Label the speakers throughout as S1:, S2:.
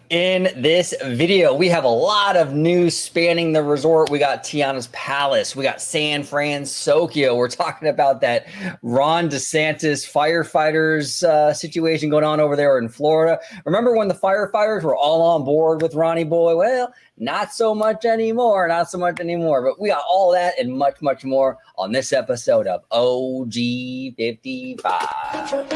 S1: In this video, we have a lot of news spanning the resort. We got Tiana's Palace. We got San Fransokyo. We're talking about that Ron DeSantis firefighters situation going on over there in Florida. Remember when the firefighters were all on board with Ronnie Boy? Well, not so much anymore. Not so much anymore. But we got all that and much, much more on this episode of OG 55.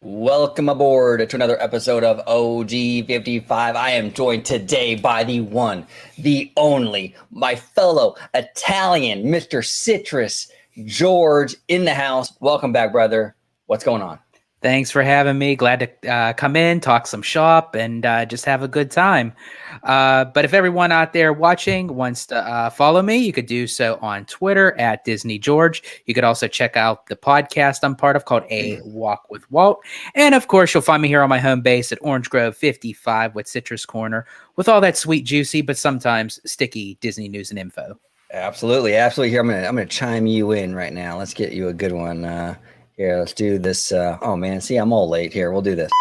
S1: Welcome aboard to another episode of OG 55. I am joined today by the one, the only, my fellow Italian, Mr. Citrus, George in the house. Welcome back, brother. What's going on?
S2: Thanks for having me. Glad to come in, talk some shop, and just have a good time. But if everyone out there watching wants to follow me, you could do so on Twitter at DisneyGeorge. You could also check out the podcast I'm part of called A Walk with Walt. And of course, you'll find me here on my home base at Orange Grove 55 with Citrus Corner with all that sweet, juicy, but sometimes sticky Disney news and info.
S1: Absolutely, absolutely. Here, I'm gonna chime you in right now. Let's get you a good one. Here, let's do this. Oh man, see, I'm all late. Here, we'll do this.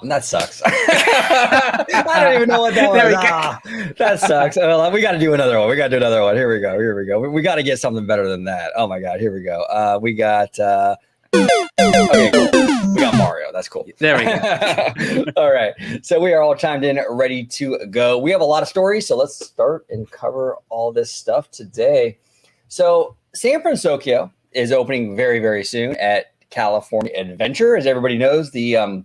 S1: That sucks. I don't even know what that was. That sucks. We got to do another one. Here we go. We got to get something better than that. Oh my God, here we go. We got. Okay, cool. We got Mario. That's cool.
S2: There we go.
S1: All right. So we are all chimed in, ready to go. We have a lot of stories, so let's start and cover all this stuff today. So San Fransokyo is opening very, very soon at California Adventure. As everybody knows, the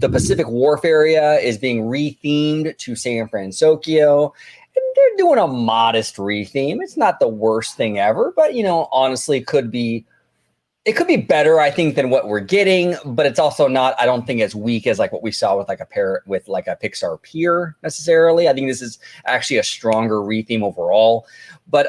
S1: Pacific Wharf area is being rethemed to San Fransokyo. And they're doing a modest retheme. It's not the worst thing ever, but honestly, it could be better, I think, than what we're getting. But it's also not, I don't think, as weak as like what we saw with like a Pixar Pier necessarily. I think this is actually a stronger retheme overall. But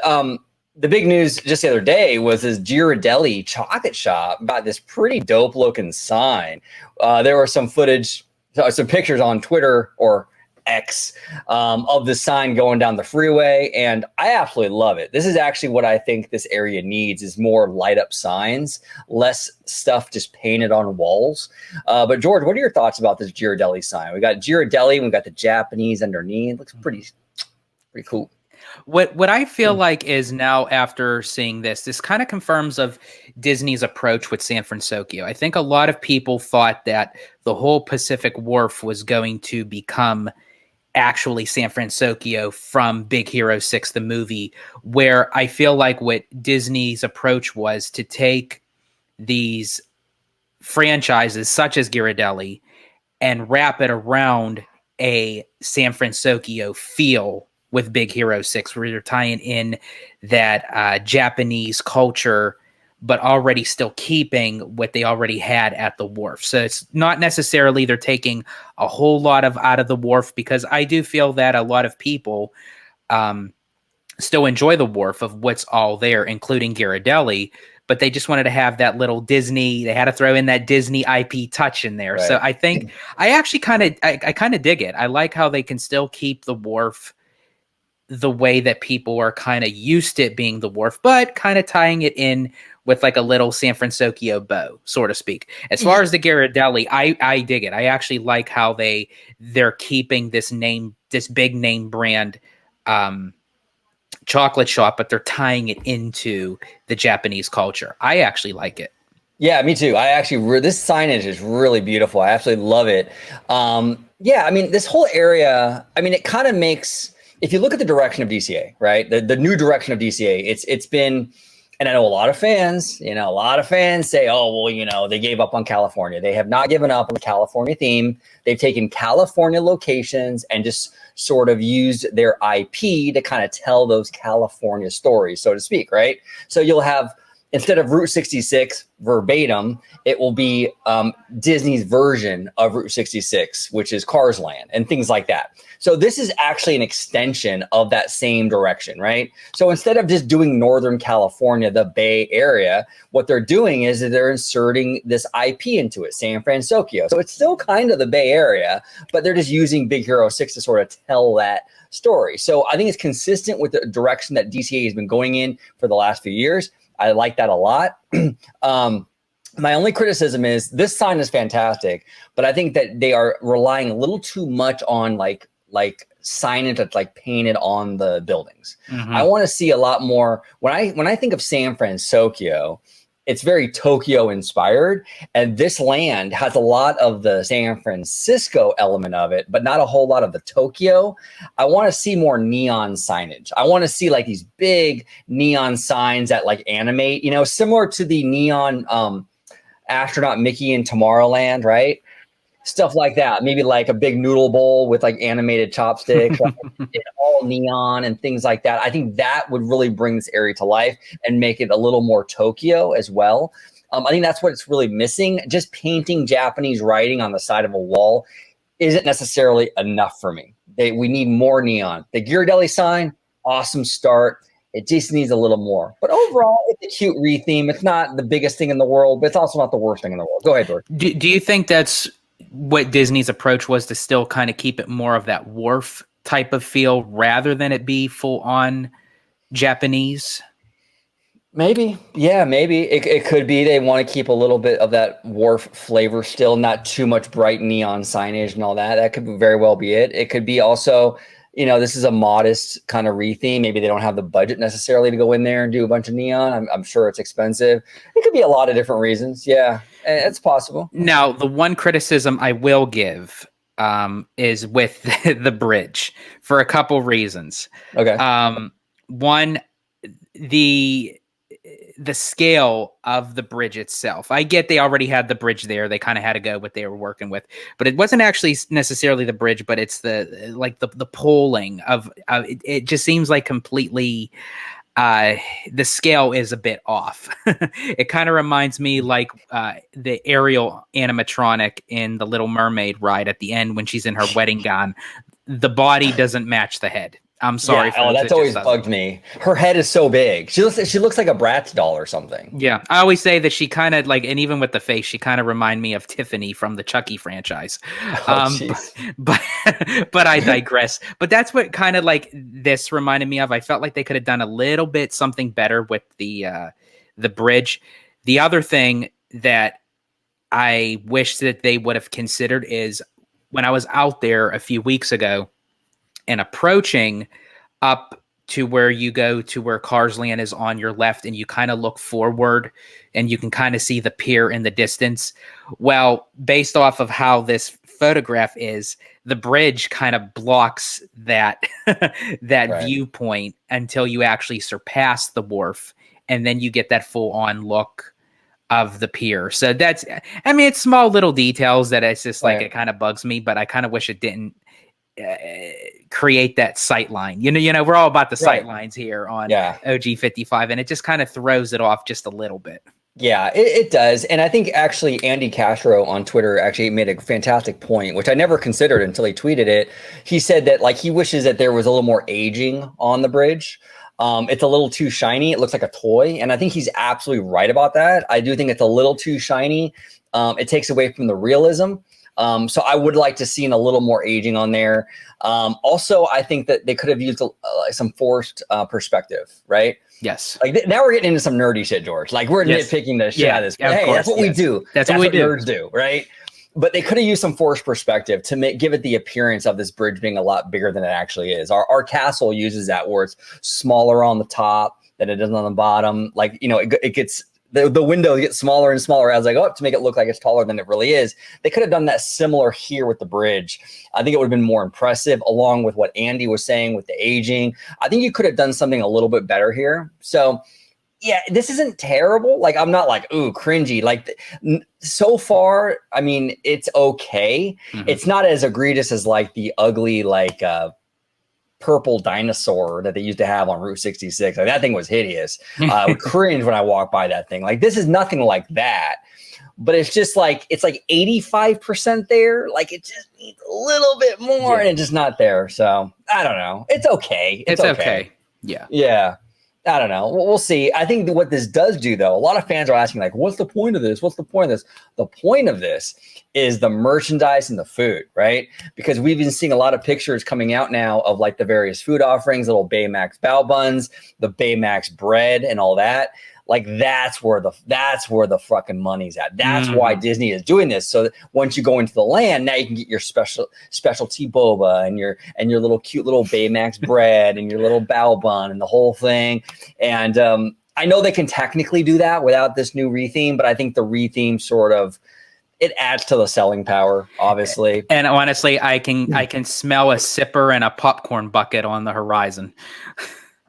S1: the big news just the other day was this Ghirardelli chocolate shop got this pretty dope looking sign. There were some pictures on Twitter or X of the sign going down the freeway, and I absolutely love it. This is actually what I think this area needs, is more light up signs, less stuff just painted on walls. But George, what are your thoughts about this Ghirardelli sign? We got Ghirardelli and we got the Japanese underneath. It looks pretty cool.
S2: What I feel like is now, after seeing this kind of confirms of Disney's approach with San Fransokyo. I think a lot of people thought that the whole Pacific Wharf was going to become actually San Fransokyo from Big Hero 6, the movie, where I feel like what Disney's approach was to take these franchises such as Ghirardelli and wrap it around a San Fransokyo feel with Big Hero 6, where you're tying in that Japanese culture, but already still keeping what they already had at the wharf. So it's not necessarily they're taking a whole lot out of the wharf, because I do feel that a lot of people still enjoy the wharf of what's all there, including Ghirardelli, but they just wanted to have that little Disney. They had to throw in that Disney IP touch in there. Right. So I think I actually kind of dig it. I like how they can still keep the wharf the way that people are kind of used to it being the wharf, but kind of tying it in with like a little San Fransokyo bow, so to speak. As far as the Ghirardelli, I dig it. I actually like how they're keeping this big name brand chocolate shop, but they're tying it into the Japanese culture. I actually like it.
S1: Yeah, me too. This signage is really beautiful. I absolutely love it. Yeah, I mean, this whole area, I mean, it kind of makes, if you look at the direction of DCA, right? The new direction of DCA, it's been, and I know a lot of fans say, oh, well, they gave up on California. They have not given up on the California theme. They've taken California locations and just sort of used their IP to kind of tell those California stories, so to speak, right? So you'll have instead of Route 66 verbatim, it will be Disney's version of Route 66, which is Cars Land and things like that. So this is actually an extension of that same direction, right? So instead of just doing Northern California, the Bay Area, what they're doing is that they're inserting this IP into it, San Fransokyo. So it's still kind of the Bay Area, but they're just using Big Hero 6 to sort of tell that story. So I think it's consistent with the direction that DCA has been going in for the last few years. I like that a lot. My only criticism is this sign is fantastic, but I think that they are relying a little too much on like signage that's like painted on the buildings. I want to see a lot more. When I think of San Fransokyo, it's very Tokyo inspired, and this land has a lot of the San Francisco element of it, but not a whole lot of the Tokyo. I want to see more neon signage. I want to see like these big neon signs that like animate, similar to the neon astronaut Mickey in Tomorrowland, right? Stuff like that. Maybe like a big noodle bowl with like animated chopsticks, like, all neon and things like that. I think that would really bring this area to life and make it a little more Tokyo as well. I think that's what it's really missing. Just painting Japanese writing on the side of a wall isn't necessarily enough for me. We need more neon. The Ghirardelli sign, awesome start. It just needs a little more. But overall, it's a cute re-theme. It's not the biggest thing in the world, but it's also not the worst thing in the world. Go ahead, George.
S2: Do you think that's what Disney's approach was, to still kind of keep it more of that wharf type of feel rather than it be full on Japanese?
S1: Maybe. Yeah, maybe. It could be they want to keep a little bit of that wharf flavor still, not too much bright neon signage and all that. That could very well be it. It could be also, this is a modest kind of re-theme. Maybe they don't have the budget necessarily to go in there and do a bunch of neon. I'm sure it's expensive. It could be a lot of different reasons. Yeah, it's possible.
S2: Now, the one criticism I will give is with the bridge for a couple reasons.
S1: Okay.
S2: One, the scale of the bridge itself. I get they already had the bridge there. They kind of had to go what they were working with, but it wasn't actually necessarily the bridge, but it's the poling of it just seems like completely the scale is a bit off. It kind of reminds me like the Ariel animatronic in the Little Mermaid ride at the end when she's in her wedding gown. The body doesn't match the head. I'm sorry.
S1: Yeah, that's always bugged me. Her head is so big. She looks like a Bratz doll or something.
S2: Yeah, I always say that she kind of like, and even with the face, she kind of remind me of Tiffany from the Chucky franchise. But I digress. But that's what kind of like this reminded me of. I felt like they could have done a little bit something better with the bridge. The other thing that I wish that they would have considered is when I was out there a few weeks ago, and approaching up to where you go to where Cars Land is on your left, and you kind of look forward and you can kind of see the pier in the distance. Well, based off of how this photograph is, the bridge kind of blocks that right. viewpoint until you actually surpass the wharf, and then you get that full on look of the pier. So that's, I mean, it's small little details that it's just like, right. It kind of bugs me, but I kind of wish it didn't create that sight line. We're all about the sight lines here on OG 55, and it just kind of throws it off just a little bit.
S1: Yeah, it does. And I think actually Andy Castro on Twitter actually made a fantastic point, which I never considered until he tweeted it. He said that like he wishes that there was a little more aging on the bridge. It's a little too shiny. It looks like a toy. And I think he's absolutely right about that. I do think it's a little too shiny. It takes away from the realism. So I would like to see a little more aging on there. Also, I think that they could have used some forced perspective, right?
S2: Yes.
S1: Like now we're getting into some nerdy shit, George. Like we're nitpicking the shit out of this. Hey, that's what we do. That's what nerds do, right? But they could have used some forced perspective to give it the appearance of this bridge being a lot bigger than it actually is. Our castle uses that where it's smaller on the top than it is on the bottom. Like, it gets... The window gets smaller and smaller as I go up to make it look like it's taller than it really is. They could have done that similar here with the bridge. I think it would have been more impressive, along with what Andy was saying with the aging. I think you could have done something a little bit better here. So, yeah, this isn't terrible. Like, I'm not like, ooh, cringy. Like, so far, I mean, it's okay. Mm-hmm. It's not as egregious as like the ugly, like, purple dinosaur that they used to have on Route 66. Like, that thing was hideous. I would cringe when I walked by that thing. Like, this is nothing like that. But it's just like, it's like 85% there. Like, it just needs a little bit more, and it's just not there. So I don't know. It's okay. It's okay.
S2: Yeah.
S1: Yeah. I don't know. We'll see. I think what this does do, though, a lot of fans are asking, like, what's the point of this? What's the point of this? The point of this is the merchandise and the food, right? Because we've been seeing a lot of pictures coming out now of like the various food offerings, little Baymax bao buns, the Baymax bread and all that. Like, that's where the fucking money's at. That's why Disney is doing this. So that once you go into the land, now you can get your specialty boba and your little cute little Baymax bread and your little bao bun and the whole thing. And I know they can technically do that without this new retheme, but I think the retheme sort of, it adds to the selling power, obviously.
S2: And honestly, I can smell a sipper and a popcorn bucket on the horizon.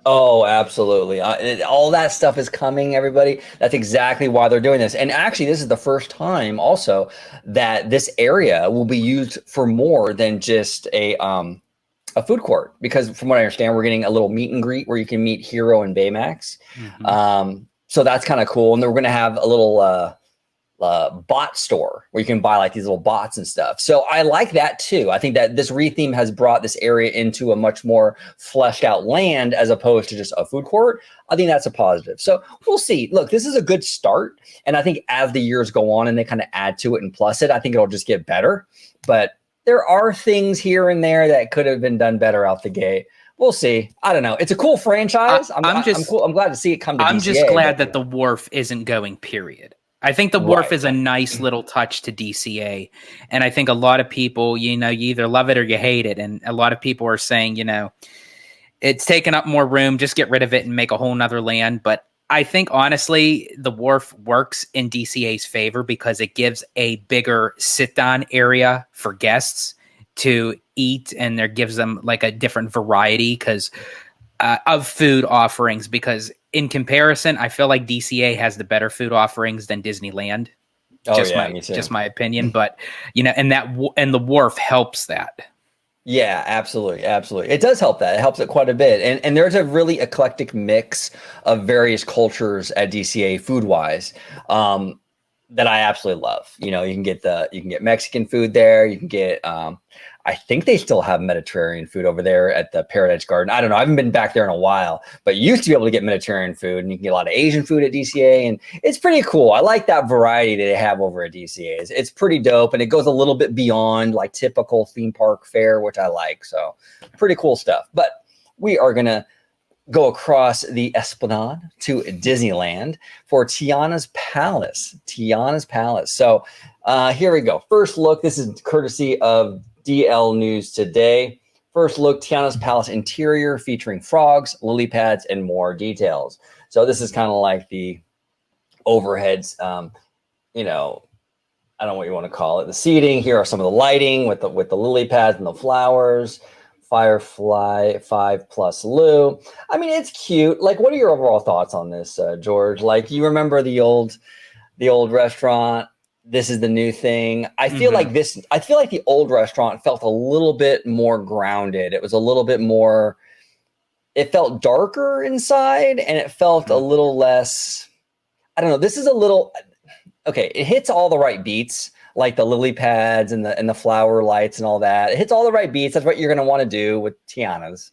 S1: Oh, absolutely. All that stuff is coming, everybody. That's exactly why they're doing this. And actually, this is the first time also that this area will be used for more than just a food court. Because from what I understand, we're getting a little meet and greet where you can meet Hero and Baymax. So that's kind of cool. And then we're going to have a little bot store where you can buy like these little bots and stuff. So I like that too. I think that this retheme has brought this area into a much more fleshed out land as opposed to just a food court. I think that's a positive. So we'll see. Look, this is a good start. And I think as the years go on and they kind of add to it and plus it, I think it'll just get better. But there are things here and there that could have been done better out the gate. We'll see. I don't know. It's a cool franchise. I'm glad to see it come to DCA.
S2: I'm just glad that the wharf isn't going, period. I think the wharf is a nice little touch to DCA. And I think a lot of people, you either love it or you hate it. And a lot of people are saying, it's taking up more room, just get rid of it and make a whole nother land. But I think, honestly, the wharf works in DCA's favor because it gives a bigger sit-down area for guests to eat. And there gives them like a different variety of food offerings, because in comparison, I feel like DCA has the better food offerings than Disneyland. Just my opinion, but and the wharf helps that.
S1: Yeah, absolutely. It does help that. It helps it quite a bit. And there's a really eclectic mix of various cultures at DCA food wise. That I absolutely love. You can get Mexican food there. You can get I think they still have Mediterranean food over there at the Paradise Garden. I don't know. I haven't been back there in a while, but you used to be able to get Mediterranean food, and you can get a lot of Asian food at DCA, and it's pretty cool. I like that variety that they have over at DCA. It's pretty dope, and it goes a little bit beyond like typical theme park fare, which I like. So pretty cool stuff. But we are going to go across the Esplanade to Disneyland for Tiana's Palace. So here we go. First look. This is courtesy of DL News Today. First look, Tiana's Palace interior featuring frogs, lily pads, and more details. So this is kind of like the overheads, I don't know what you want to call it. The seating, here are some of the lighting with the lily pads and the flowers. Firefly 5+ Lou. I mean, it's cute. Like, what are your overall thoughts on this, George? Like, you remember the old restaurant? This is the new thing. I feel like the old restaurant felt a little bit more grounded. It was a little bit more, it felt darker inside, and it felt a little less, I don't know. This is a little, okay, it hits all the right beats, like the lily pads and the flower lights and all that. It hits all the right beats. That's what you're going to want to do with Tiana's.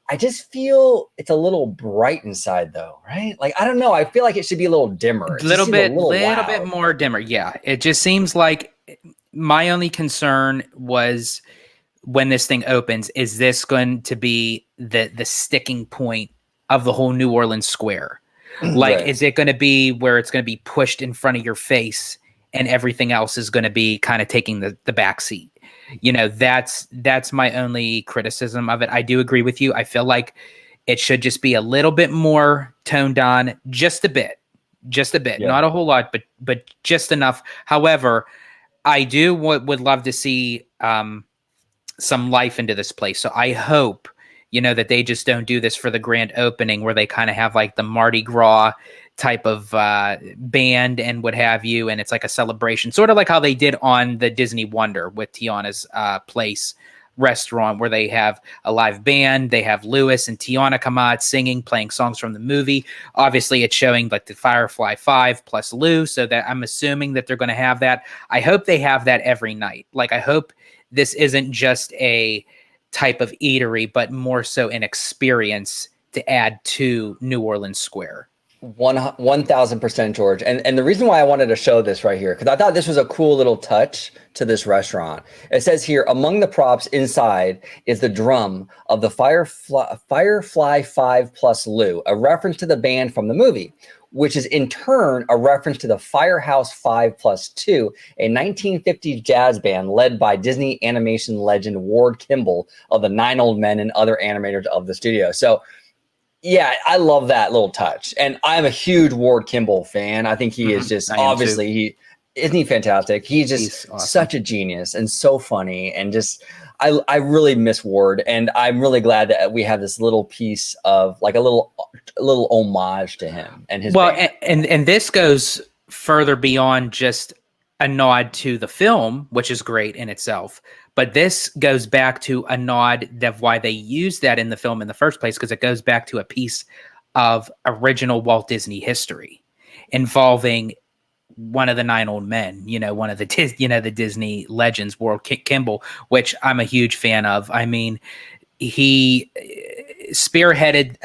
S1: I just feel it's a little bright inside, though, right? Like, I don't know. I feel like it should be a little dimmer.
S2: A little bit more dimmer. Yeah. It just seems like my only concern was when this thing opens, is this going to be the sticking point of the whole New Orleans Square? Like, right. Is it going to be where it's going to be pushed in front of your face and everything else is going to be kind of taking the back seat? That's my only criticism of it. I do agree with you. I feel like it should just be a little bit more toned down, just a bit, yeah. Not a whole lot, but just enough. However, I do would love to see some life into this place. So I hope, that they just don't do this for the grand opening where they kind of have like the Mardi Gras type of band and what have you, and it's like a celebration, sort of like how they did on the Disney Wonder with Tiana's place restaurant where they have a live band. They have Lewis and Tiana come out singing, playing songs from the movie. Obviously, it's showing like the Firefly 5 plus Lou, so that I'm assuming that they're going to have that. I hope they have that every night. Like, I hope this isn't just a type of eatery, but more so an experience to add to New Orleans Square.
S1: 1000%, George. And the reason why I wanted to show this right here, because I thought this was a cool little touch to this restaurant. It says here, among the props inside is the drum of the Firefly 5 plus Lou, a reference to the band from the movie, which is in turn a reference to the Firehouse 5 plus 2, a 1950s jazz band led by Disney animation legend Ward Kimball of the 9 Old Men and other animators of the studio. So yeah, I love that little touch. And I'm a huge Ward Kimball fan. I think he is just obviously isn't he fantastic? He's awesome. Such a genius and so funny, and just I really miss Ward, and I'm really glad that we have this little piece of like a little homage to him and his band.
S2: and this goes further beyond just a nod to the film, which is great in itself. But this goes back to a nod of why they used that in the film in the first place, because it goes back to a piece of original Walt Disney history involving one of the 9 Old Men, one of the the Disney legends, Ward Kimball, which I'm a huge fan of. I mean, he spearheaded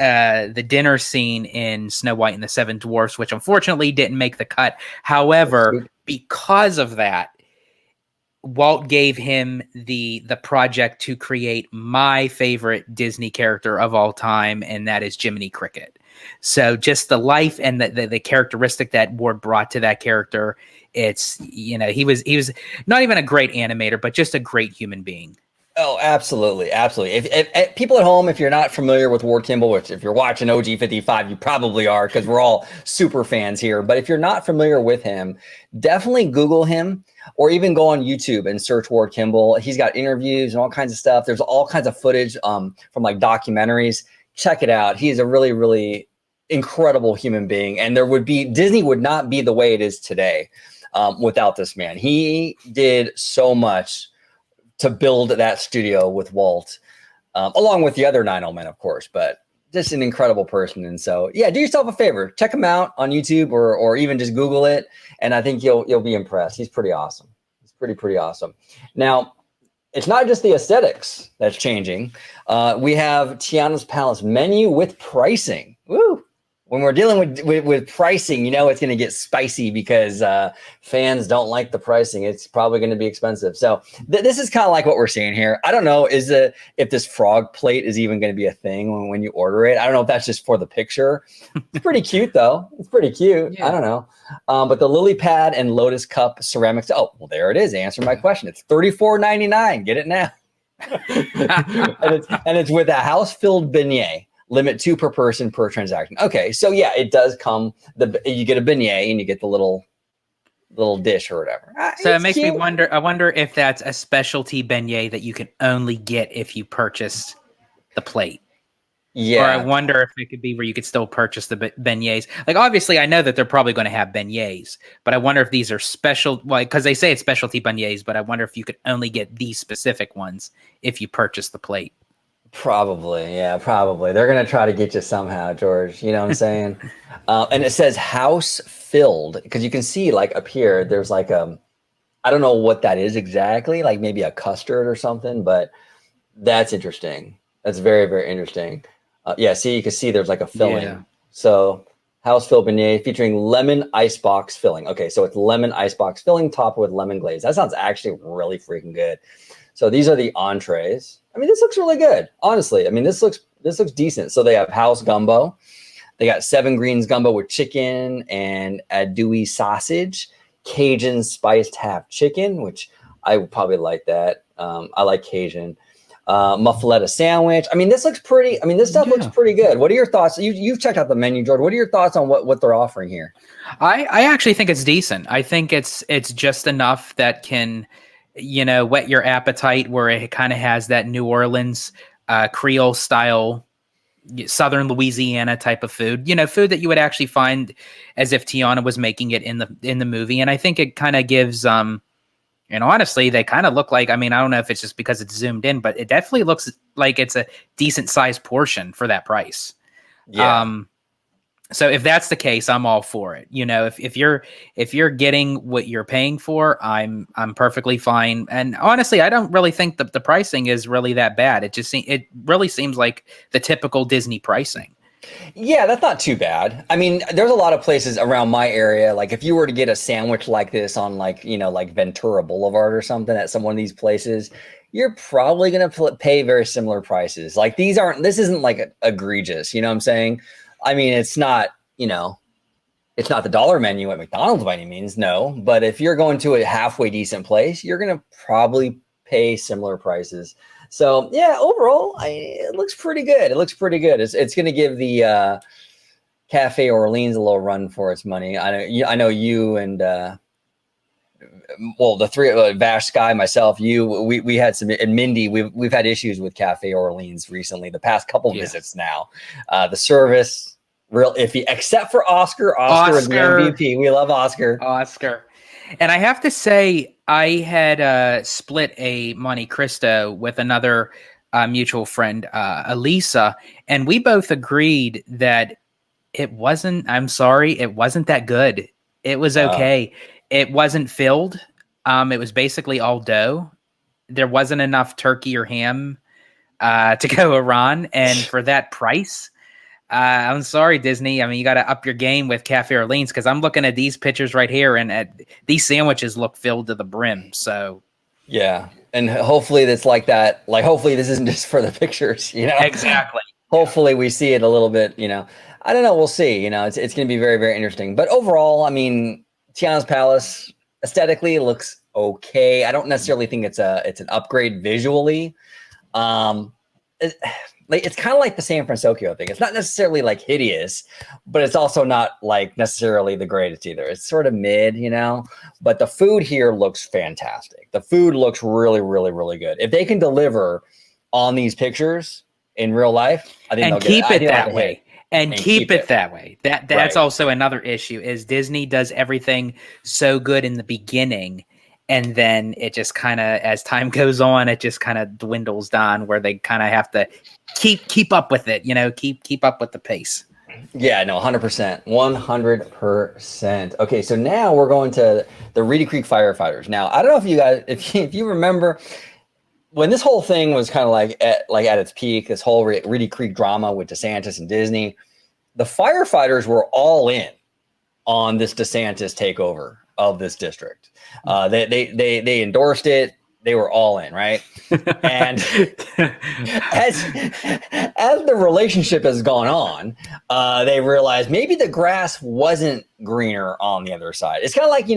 S2: the dinner scene in Snow White and the Seven Dwarfs, which unfortunately didn't make the cut. However, because of that, Walt gave him the project to create my favorite Disney character of all time, and that is Jiminy Cricket. So just the life and the characteristic that Ward brought to that character, it's, he was not even a great animator, but just a great human being.
S1: Oh, absolutely. Absolutely. If people at home, if you're not familiar with Ward Kimball, which if you're watching OG 55, you probably are, because we're all super fans here. But if you're not familiar with him, definitely Google him, or even go on YouTube and search Ward Kimball. He's got interviews and all kinds of stuff. There's all kinds of footage from like documentaries. Check it out. He's a really, really incredible human being. And Disney would not be the way it is today without this man. He did so much to build that studio with Walt, along with the other 9 Old Men, of course, but just an incredible person. And so, yeah, do yourself a favor, check him out on YouTube or even just Google it. And I think you'll be impressed. He's pretty awesome. He's pretty awesome. Now, it's not just the aesthetics that's changing. We have Tiana's Palace menu with pricing. Woo! When we're dealing with pricing, it's going to get spicy because fans don't like the pricing. It's probably going to be expensive. So this is kind of like what we're seeing here. I don't know if this frog plate is even going to be a thing when you order it. I don't know if that's just for the picture. It's pretty cute, though. It's pretty cute. Yeah. I don't know. But the lily pad and lotus cup ceramics. Oh, well, there it is. Answer my question. It's $34.99. Get it now. and it's with a house-filled beignet. Limit 2 per person per transaction. Okay, so yeah, it does come. You get a beignet and you get the little dish or whatever.
S2: So it makes me wonder. I wonder if that's a specialty beignet that you can only get if you purchase the plate. Yeah. Or I wonder if it could be where you could still purchase the beignets. Like, obviously, I know that they're probably going to have beignets, but I wonder if these are special. Like, because they say it's specialty beignets, but I wonder if you could only get these specific ones if you purchase the plate.
S1: Probably. Yeah, probably. They're going to try to get you somehow, George. You know what I'm saying? And it says house filled, because you can see like up here, there's like I don't know what that is exactly, like maybe a custard or something, but that's interesting. That's very, very interesting. Yeah, see, you can see there's like a filling. Yeah. So house filled beignet featuring lemon icebox filling. Okay, so it's lemon icebox filling topped with lemon glaze. That sounds actually really freaking good. So these are the entrees. I mean, this looks really good, honestly. I mean, this looks decent. So they have house gumbo. They got 7 greens gumbo with chicken and andouille sausage, Cajun spiced half chicken, which I would probably like that. I like Cajun. Muffaletta sandwich. I mean, this looks pretty. I mean, this stuff looks pretty good. What are your thoughts? You've checked out the menu, George. What are your thoughts on what they're offering here?
S2: I actually think it's decent. I think it's just enough that can, whet your appetite, where it kind of has that New Orleans Creole style, Southern Louisiana type of food, food that you would actually find as if Tiana was making it in the movie. And I think it kind of gives And honestly, they kind of look like, I mean, I don't know if it's just because it's zoomed in, but it definitely looks like it's a decent sized portion for that price.
S1: Yeah.
S2: So if that's the case, I'm all for it. You know, if you're getting what you're paying for, I'm perfectly fine. And honestly, I don't really think the pricing is really that bad. It really seems like the typical Disney pricing.
S1: Yeah, that's not too bad. I mean, there's a lot of places around my area. Like if you were to get a sandwich like this on like, like Ventura Boulevard or something at some one of these places, you're probably going to pay very similar prices. Like this isn't like egregious. You know what I'm saying? I mean, it's not the dollar menu at McDonald's by any means. No, but if you're going to a halfway decent place, you're going to probably pay similar prices. So yeah, overall, it looks pretty good. It looks pretty good. It's going to give the Cafe Orleans a little run for its money. I know you and the three Vash, Sky, myself, we had some, and Mindy. We've had issues with Cafe Orleans recently. The past couple visits now, the service real iffy, except for Oscar. Oscar is the MVP. We love Oscar.
S2: And I have to say, I had split a Monte Cristo with another mutual friend, Elisa, and we both agreed that it wasn't that good. It was okay. It wasn't filled. It was basically all dough. There wasn't enough turkey or ham to go around. And for that price, I'm sorry, Disney. I mean, you got to up your game with Cafe Orleans, because I'm looking at these pictures right here, and these sandwiches look filled to the brim. So,
S1: yeah, and hopefully that's like that. Like, hopefully this isn't just for the pictures.
S2: Exactly.
S1: Hopefully we see it a little bit. I don't know. We'll see. It's going to be very, very interesting. But overall, I mean, Tiana's Palace aesthetically looks okay. I don't necessarily think it's an upgrade visually. It's kind of like the San Fransokyo thing. It's not necessarily like hideous, but it's also not like necessarily the greatest either. It's sort of mid, but the food here looks fantastic. The food looks really, really, really good. If they can deliver on these pictures in real life, I think they'll
S2: keep
S1: it
S2: that way. And keep it that way. That's
S1: right.
S2: Also another issue is Disney does everything so good in the beginning, and then it just kind of, as time goes on, it just kind of dwindles down, where they kind of have to keep up with it, keep up with the pace.
S1: Yeah, no, 100%, 100%. Okay, so now we're going to the Reedy Creek firefighters. Now, I don't know if you guys, if you remember when this whole thing was kind of at its peak, this whole Reedy Creek drama with DeSantis and Disney, the firefighters were all in on this DeSantis takeover of this district. They endorsed it. They were all in, right? And as the relationship has gone on, they realized maybe the grass wasn't greener on the other side. It's kind of like,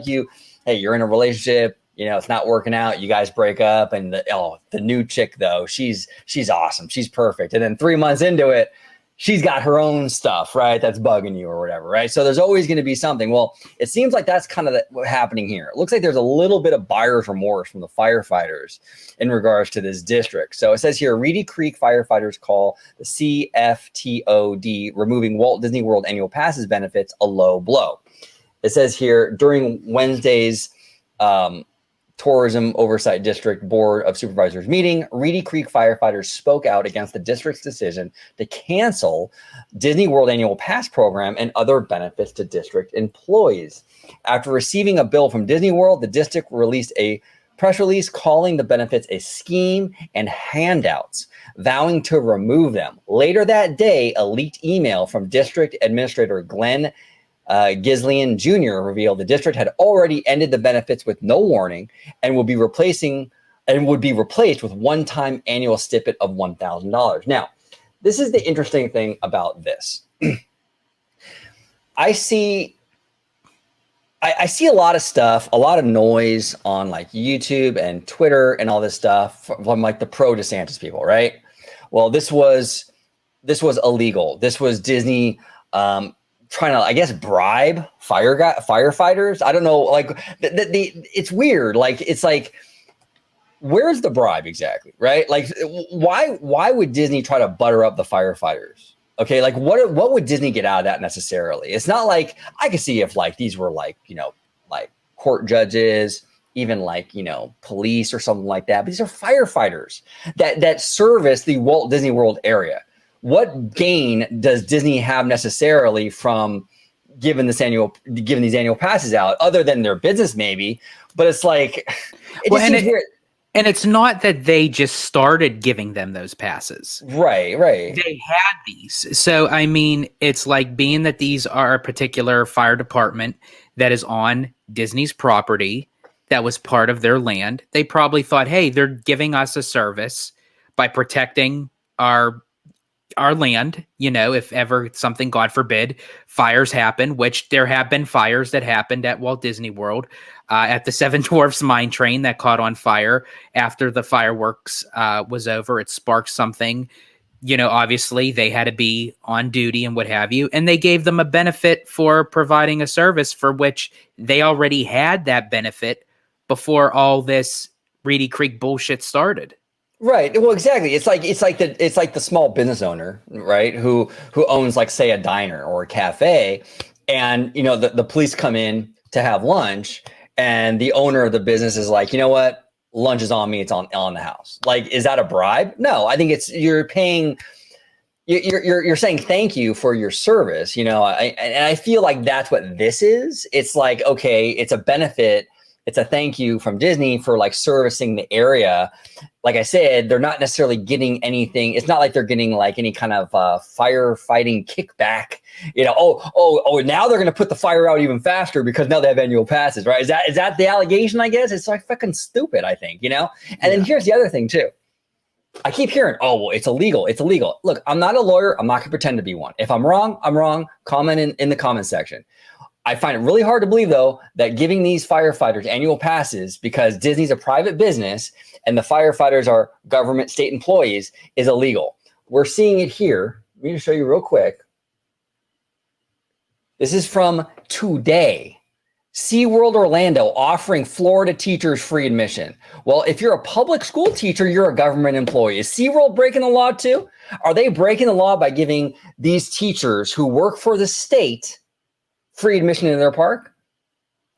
S1: you're in a relationship, it's not working out. You guys break up, and the new chick though, she's awesome. She's perfect. And then 3 months into it, she's got her own stuff, right? That's bugging you or whatever, right? So there's always going to be something. Well, it seems like that's kind of what's happening here. It looks like there's a little bit of buyer's remorse from the firefighters in regards to this district. So it says here, Reedy Creek firefighters call the CFTOD removing Walt Disney World annual passes benefits a low blow. It says here, during Wednesday's Tourism Oversight District Board of Supervisors meeting, Reedy Creek firefighters spoke out against the district's decision to cancel Disney World Annual Pass program and other benefits to district employees. After receiving a bill from Disney World, the district released a press release calling the benefits a scheme and handouts, vowing to remove them. Later that day, a leaked email from District Administrator Glenn Gislian Jr. revealed the district had already ended the benefits with no warning and would be replaced with one-time annual stipend of $1,000. Now, this is the interesting thing about this. I see a lot of stuff, a lot of noise on like YouTube and Twitter and all this stuff from like the pro DeSantis people, right? Well, this was illegal. This was Disney trying to, I guess, bribe firefighters. I don't know. Like it's weird. Like, it's like, where's the bribe exactly? Right. Like, why would Disney try to butter up the firefighters? Okay. Like what would Disney get out of that necessarily? It's not like, I could see if like these were like, like court judges, even like, police or something like that. But these are firefighters that service the Walt Disney World area. What gain does Disney have necessarily from giving these annual passes out, other than their business maybe? But it's like, it just seems weird.
S2: And it's not that they just started giving them those passes.
S1: Right.
S2: They had these. So, I mean, it's like, being that these are a particular fire department that is on Disney's property, that was part of their land, they probably thought, hey, they're giving us a service by protecting our land. If ever something, God forbid, fires happen, which there have been fires that happened at Walt Disney World, at the Seven Dwarfs Mine Train that caught on fire after the fireworks was over. It sparked something. Obviously they had to be on duty and what have you, and they gave them a benefit for providing a service for which they already had that benefit before all this Reedy Creek bullshit started.
S1: Right. Well, exactly. It's like the small business owner, right? Who owns, like, say, a diner or a cafe, and the police come in to have lunch, and the owner of the business is like, you know what? Lunch is on me. It's on the house. Like, is that a bribe? No, I think you're paying. You're saying thank you for your service. And I feel like that's what this is. It's like, okay, it's a benefit. It's a thank you from Disney for, like, servicing the area. Like I said, they're not necessarily getting anything. It's not like they're getting, like, any kind of firefighting kickback. Now they're going to put the fire out even faster because now they have annual passes, right? Is that the allegation? I guess it's like fucking stupid. I think, And then here's the other thing too. I keep hearing, oh, well, it's illegal. It's illegal. Look, I'm not a lawyer. I'm not going to pretend to be one. If I'm wrong, I'm wrong. Comment in the comment section. I find it really hard to believe, though, that giving these firefighters annual passes because Disney's a private business and the firefighters are government state employees is illegal. We're seeing it here. Let me just show you real quick. This is from today. SeaWorld Orlando offering Florida teachers free admission. Well, if you're a public school teacher, you're a government employee. Is SeaWorld breaking the law too? Are they breaking the law by giving these teachers who work for the state free admission in their park?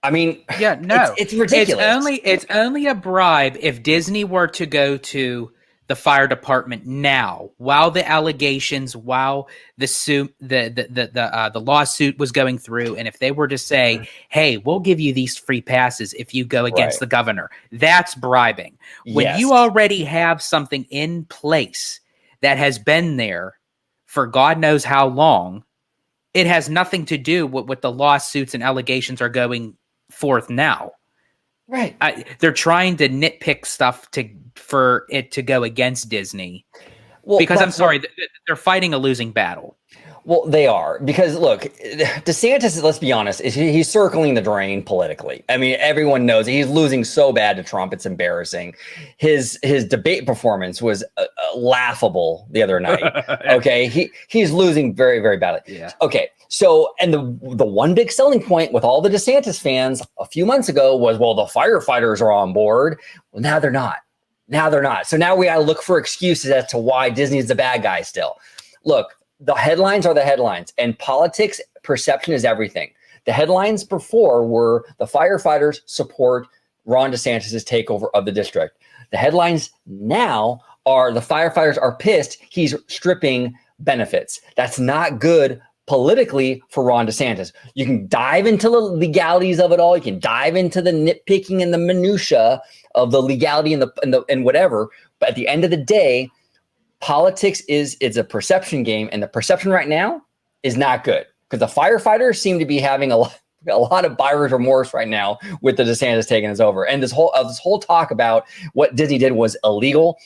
S1: I mean,
S2: yeah, no,
S1: it's ridiculous.
S2: It's only a bribe if Disney were to go to the fire department now, while the allegations, while the suit, the lawsuit was going through, and if they were to say, "Hey, we'll give you these free passes if you go against the governor," that's bribing. When you already have something in place that has been there for God knows how long, it has nothing to do with what the lawsuits and allegations are going forth now.
S1: Right.
S2: They're trying to nitpick stuff for it to go against Disney. Well, because I'm sorry, they're fighting a losing battle.
S1: Well, they are, because look, DeSantis, let's be honest, he's circling the drain politically. I mean, everyone knows he's losing so bad to Trump. It's embarrassing. His debate performance was laughable the other night. Okay. He's losing very, very badly.
S2: Yeah. Okay.
S1: So, and the one big selling point with all the DeSantis fans a few months ago was, well, the firefighters are on board. Well, now they're not. So now we got to look for excuses as to why Disney is the bad guy still. Look, the headlines are the headlines, and politics perception is everything. The headlines before were the firefighters support Ron DeSantis' takeover of the district. The headlines now are the firefighters are pissed he's stripping benefits. That's not good politically for Ron DeSantis. You can dive into the legalities of it all. You can dive into the nitpicking and the minutia of the legality and whatever. But at the end of the day, politics it's a perception game, and the perception right now is not good because the firefighters seem to be having a lot of buyer's remorse right now with the DeSantis taking us over. And this whole talk about what Disney did was illegal.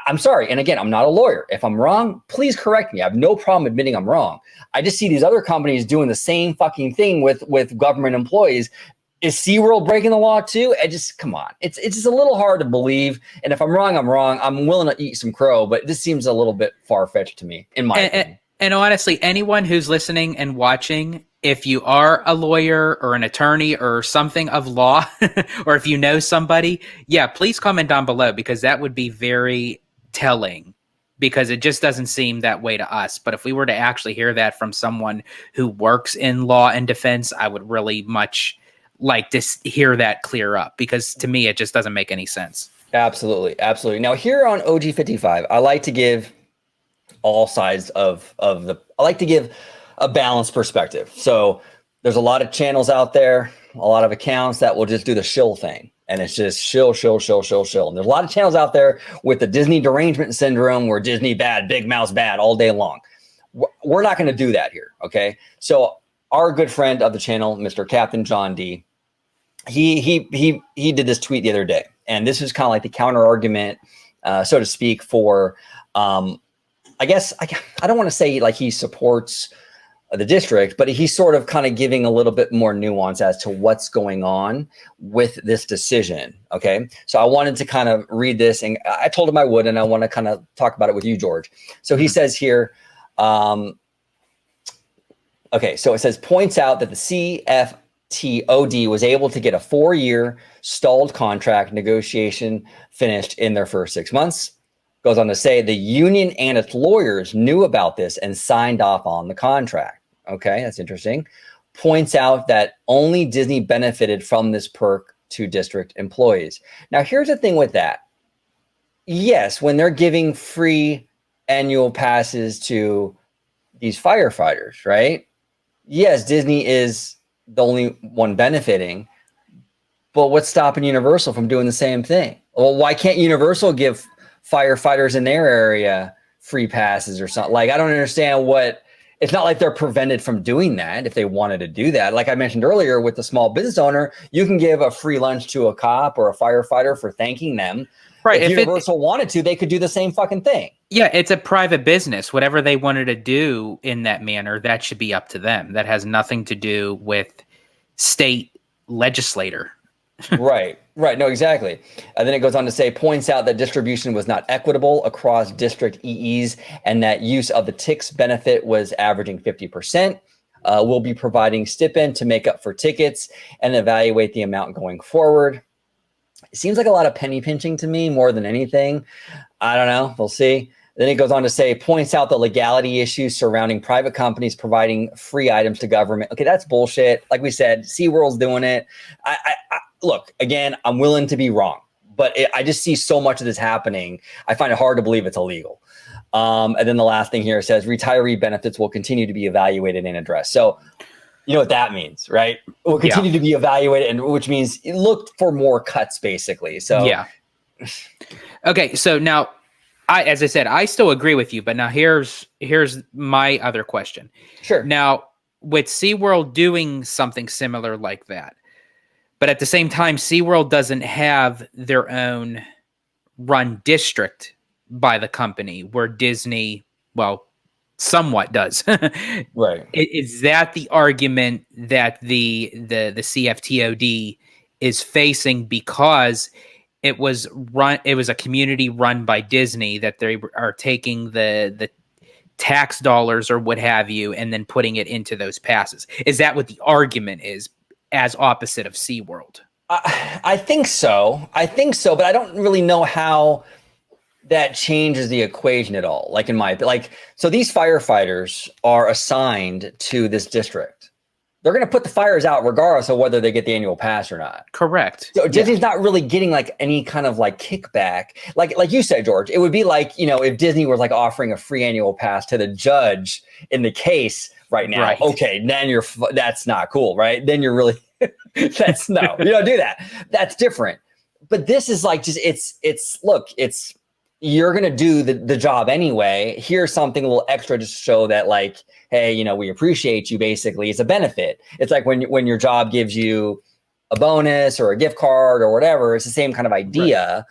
S1: I'm sorry. And again, I'm not a lawyer. If I'm wrong, please correct me. I have no problem admitting I'm wrong. I just see these other companies doing the same fucking thing with government employees. Is SeaWorld breaking the law too? Come on. It's just a little hard to believe. And if I'm wrong, I'm wrong. I'm willing to eat some crow, but this seems a little bit far-fetched to me, in my opinion.
S2: And honestly, anyone who's listening and watching, if you are a lawyer or an attorney or something of law, or if you know somebody, please comment down below, because that would be very telling, because it just doesn't seem that way to us. But if we were to actually hear that from someone who works in law and defense, I would really much like to hear that clear up, because to me, it just doesn't make any sense.
S1: Absolutely. Absolutely. Now here on OG55, I like to give all sides I like to give a balanced perspective. So there's a lot of channels out there, a lot of accounts that will just do the shill thing. And it's just shill, shill, shill, shill, shill. And there's a lot of channels out there with the Disney derangement syndrome where Disney bad, big mouse bad all day long. We're not going to do that here. Okay. So our good friend of the channel, Mr. Captain John D, he did this tweet the other day. And this is kind of like the counter argument, so to speak, for, I guess, I don't want to say like he supports the district, but he's sort of kind of giving a little bit more nuance as to what's going on with this decision. Okay. So I wanted to kind of read this, and I told him I would, and I want to kind of talk about it with you, George. So he says here, okay, so it says, points out that the CFTOD was able to get a 4-year stalled contract negotiation finished in their first 6 months. Goes on to say the union and its lawyers knew about this and signed off on the contract. Okay, that's interesting. Points out that only Disney benefited from this perk to district employees. Now, here's the thing with that. Yes, when they're giving free annual passes to these firefighters, right? Yes, Disney is the only one benefiting, but what's stopping Universal from doing the same thing? Well, why can't Universal give firefighters in their area free passes or something? Like, I don't understand it's not like they're prevented from doing that if they wanted to do that. Like I mentioned earlier with the small business owner, you can give a free lunch to a cop or a firefighter for thanking them. Right. If Universal wanted to, they could do the same fucking thing.
S2: Yeah, it's a private business. Whatever they wanted to do in that manner, that should be up to them. That has nothing to do with state legislator.
S1: Right. No, exactly. And then it goes on to say, points out that distribution was not equitable across district EEs and that use of the TICS benefit was averaging 50%. We'll be providing stipend to make up for tickets and evaluate the amount going forward. It seems like a lot of penny pinching to me more than anything. I don't know. We'll see. Then it goes on to say, points out the legality issues surrounding private companies providing free items to government. Okay, that's bullshit. Like we said, SeaWorld's doing it. Look, again, I'm willing to be wrong, but I just see so much of this happening. I find it hard to believe it's illegal. And then the last thing here says retiree benefits will continue to be evaluated and addressed. So you know what that means, right? Will continue to be evaluated, and which means look for more cuts, basically. So
S2: yeah. Okay, so now, as I said, I still agree with you, but now here's my other question.
S1: Sure.
S2: Now, with SeaWorld doing something similar like that, but at the same time, SeaWorld doesn't have their own run district by the company where Disney, well, somewhat does.
S1: Right.
S2: Is that the argument that the CFTOD is facing because it was a community run by Disney, that they are taking the tax dollars or what have you and then putting it into those passes? Is that what the argument is, as opposite of SeaWorld?
S1: I think so, but I don't really know how that changes the equation at all. Like so these firefighters are assigned to this district. They're going to put the fires out regardless of whether they get the annual pass or not.
S2: Correct.
S1: So Disney's not really getting like any kind of like kickback. Like you said, George, it would be like, if Disney was like offering a free annual pass to the judge in the case right now. Right. Okay, then that's not cool, right? Then you're really, you don't do that. That's different. But this is like just, you're going to do the job anyway. Here's something a little extra just to show that like, hey, we appreciate you. Basically, it's a benefit. It's like when your job gives you a bonus or a gift card or whatever. It's the same kind of idea.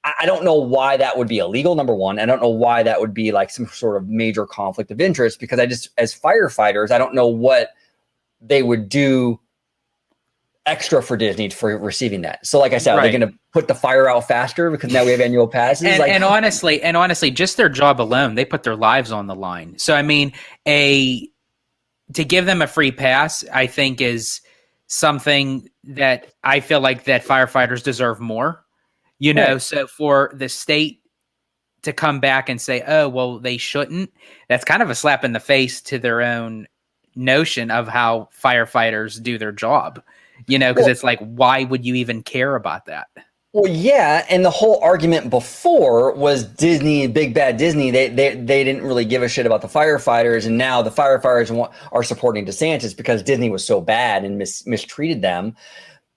S1: Right. I don't know why that would be illegal, number one. I don't know why that would be like some sort of major conflict of interest, because as firefighters, I don't know what they would do extra for Disney for receiving that. So like I said, Are they going to put the fire out faster because now we have annual passes?
S2: And honestly, just their job alone, they put their lives on the line. So, I mean, to give them a free pass, I think is something that I feel like that firefighters deserve more, so for the state to come back and say, oh, well, they shouldn't, that's kind of a slap in the face to their own notion of how firefighters do their job. you know, because it's like, why would you even care about that?
S1: Well, yeah, and the whole argument before was Disney, big bad Disney. They didn't really give a shit about the firefighters, and now the firefighters are supporting DeSantis because Disney was so bad and mistreated them.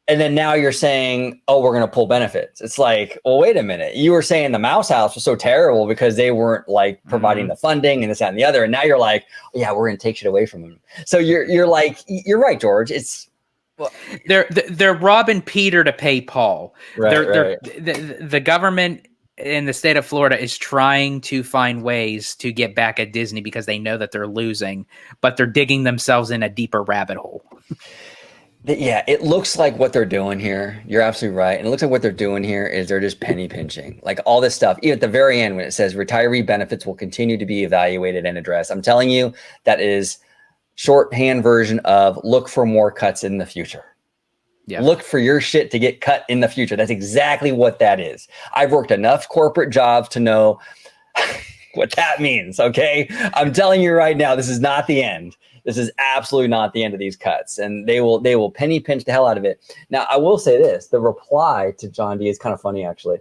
S1: And then now you're saying, oh, we're going to pull benefits. It's like, well, wait a minute. You were saying the Mouse House was so terrible because they weren't like providing the funding and this, that, and the other. And now you're like, yeah, we're going to take shit away from them. So you're like, you're right, George. It's, well,
S2: they're robbing Peter to pay Paul.
S1: Right.
S2: The government in the state of Florida is trying to find ways to get back at Disney because they know that they're losing, but they're digging themselves in a deeper rabbit hole.
S1: Yeah, it looks like what they're doing here. You're absolutely right. And it looks like what they're doing here is they're just penny pinching. Like all this stuff, even at the very end when it says retiree benefits will continue to be evaluated and addressed. I'm telling you, that is shorthand version of look for more cuts in the future. Yeah. Look for your shit to get cut in the future. That's exactly what that is. I've worked enough corporate jobs to know what that means, okay? I'm telling you right now, this is not the end. This is absolutely not the end of these cuts, and they will penny pinch the hell out of it. Now, I will say this: the reply to John D is kind of funny, actually.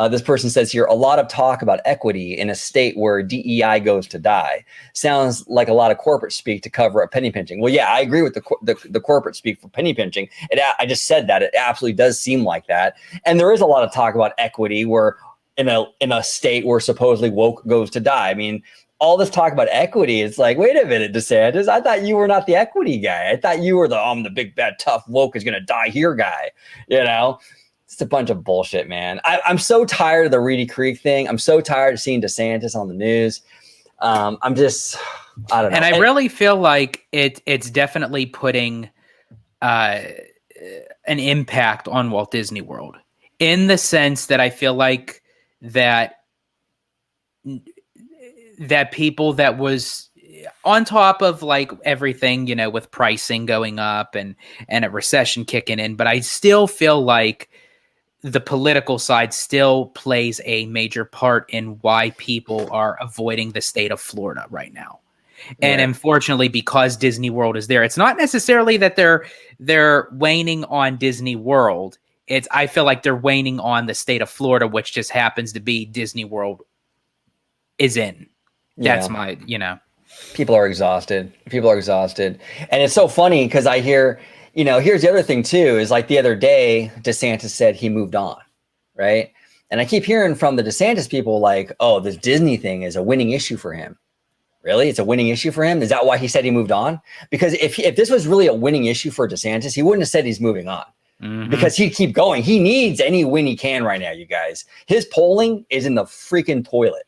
S1: This person says here, a lot of talk about equity in a state where DEI goes to die. Sounds like a lot of corporate speak to cover up penny pinching. Well, yeah, I agree with the corporate speak for penny pinching. I just said that. It absolutely does seem like that. And there is a lot of talk about equity where in a state where supposedly woke goes to die. I mean, all this talk about equity, it's like, wait a minute, DeSantis, I thought you were not the equity guy. I thought you were the big, bad, tough, woke is going to die here guy. You know, it's a bunch of bullshit, man. I'm so tired of the Reedy Creek thing. I'm so tired of seeing DeSantis on the news. I don't know.
S2: And I really feel like it's definitely putting an impact on Walt Disney World in the sense that I feel like that people that was on top of like everything, you know, with pricing going up and a recession kicking in, but I still feel like the political side still plays a major part in why people are avoiding the state of Florida right now. And unfortunately, because Disney World is there, it's not necessarily that they're waning on Disney World. I feel like they're waning on the state of Florida, which just happens to be Disney World is in. That's my, you know.
S1: People are exhausted. And it's so funny because I hear, you know, here's the other thing too, is like the other day, DeSantis said he moved on, right? And I keep hearing from the DeSantis people like, oh, this Disney thing is a winning issue for him. Really? It's a winning issue for him? Is that why he said he moved on? Because if this was really a winning issue for DeSantis, he wouldn't have said he's moving on. Because he'd keep going. He needs any win he can right now, you guys. His polling is in the freaking toilet.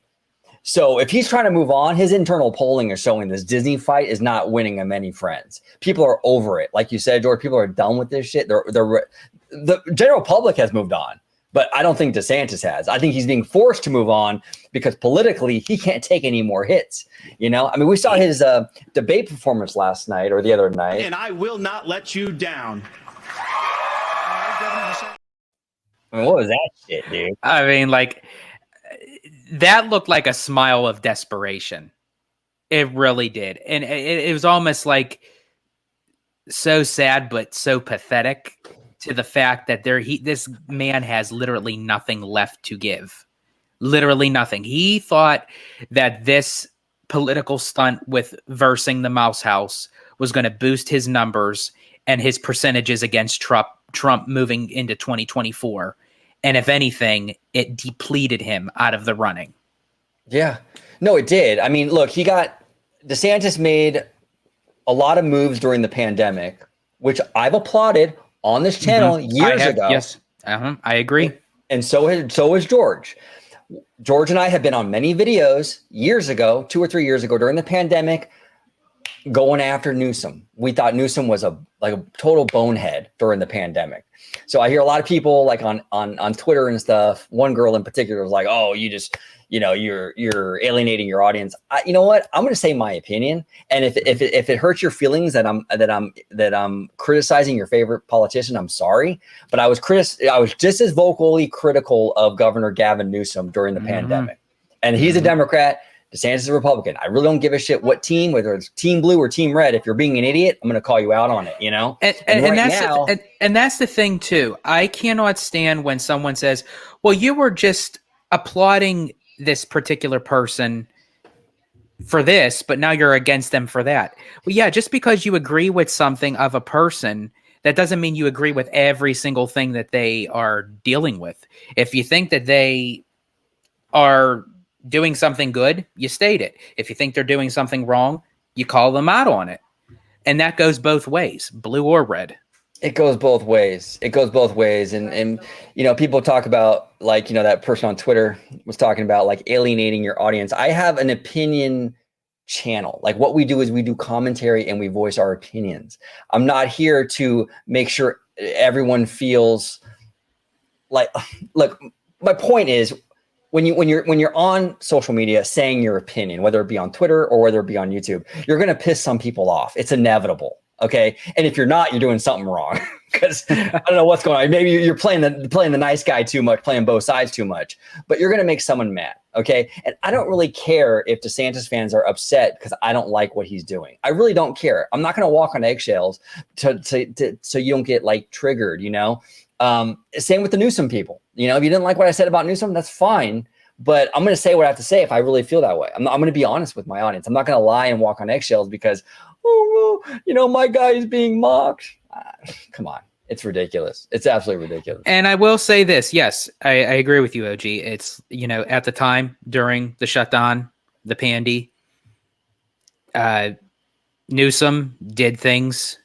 S1: So if he's trying to move on, his internal polling is showing this Disney fight is not winning him any friends. People are over it. Like you said, George, people are done with this shit. The general public has moved on, but I don't think DeSantis has. I think he's being forced to move on because politically he can't take any more hits. You know, I mean, we saw his debate performance last night or the other night.
S3: And I will not let you down.
S1: I mean, what was that shit, dude?
S2: I mean, like, that looked like a smile of desperation. It really did. And it was almost like so sad, but so pathetic to the fact that this man has literally nothing left to give. Literally nothing. He thought that this political stunt with versing the Mouse House was going to boost his numbers and his percentages against Trump moving into 2024. And if anything, it depleted him out of the running.
S1: Yeah. No, it did. I mean, look, DeSantis made a lot of moves during the pandemic, which I've applauded on this channel years ago.
S2: Yes. I agree.
S1: And so is George. George and I have been on many videos years ago, 2 or 3 years ago during the pandemic, going after Newsom. We thought Newsom was a total bonehead during the pandemic. So I hear a lot of people like on Twitter and stuff. One girl in particular was like, "Oh, you're alienating your audience." You know what? I'm going to say my opinion, and if it hurts your feelings that I'm criticizing your favorite politician, I'm sorry. But I was just as vocally critical of Governor Gavin Newsom during the pandemic, and he's a Democrat. DeSantis is a Republican. I really don't give a shit what team, whether it's team blue or team red. If you're being an idiot, I'm going to call you out on it, you know?
S2: And that's the thing too. I cannot stand when someone says, well, you were just applauding this particular person for this, but now you're against them for that. Well, yeah, just because you agree with something of a person, that doesn't mean you agree with every single thing that they are dealing with. If you think that they are doing something good, you state it. If you think they're doing something wrong, you call them out on it. And that goes both ways, blue or red.
S1: It goes both ways. And you know, people talk about, like, you know, that person on Twitter was talking about like alienating your audience. I have an opinion channel. Like, what we do is we do commentary and we voice our opinions. I'm not here to make sure everyone feels like, look, my point is, when you're on social media saying your opinion, whether it be on Twitter or whether it be on YouTube, you're going to piss some people off. It's inevitable. Okay. And if you're not, you're doing something wrong, because I don't know what's going on. Maybe you're playing the nice guy too much, playing both sides too much, but you're going to make someone mad. Okay. And I don't really care if DeSantis fans are upset because I don't like what he's doing. I really don't care. I'm not going to walk on eggshells so you don't get like triggered, you know? Same with the Newsom people. You know, if you didn't like what I said about Newsom, that's fine. But I'm going to say what I have to say if I really feel that way. I'm going to be honest with my audience. I'm not going to lie and walk on eggshells because, oh, well, you know, my guy is being mocked. Come on. It's ridiculous. It's absolutely ridiculous.
S2: And I will say this. Yes, I agree with you, OG. It's, you know, at the time during the shutdown, the pandy, Newsom did things,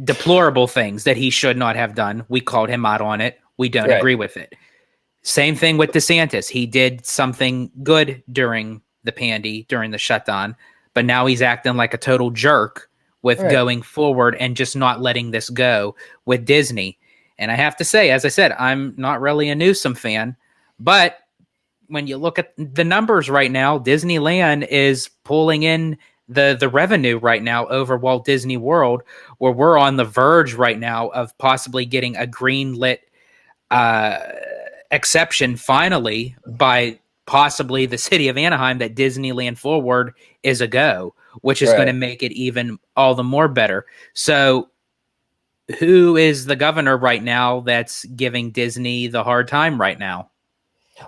S2: deplorable things that he should not have done. We called him out on it. We don't agree with it. Same thing with DeSantis. He did something good during the pandy, during the shutdown, but now he's acting like a total jerk with going forward and just not letting this go with Disney. And I have to say, as I said, I'm not really a Newsom fan, but when you look at the numbers right now, Disneyland is pulling in the revenue right now over Walt Disney World, where we're on the verge right now of possibly getting a green-lit exception finally by possibly the city of Anaheim that Disneyland Forward is a go, which is going to make it even all the more better. So who is the governor right now that's giving Disney the hard time right now?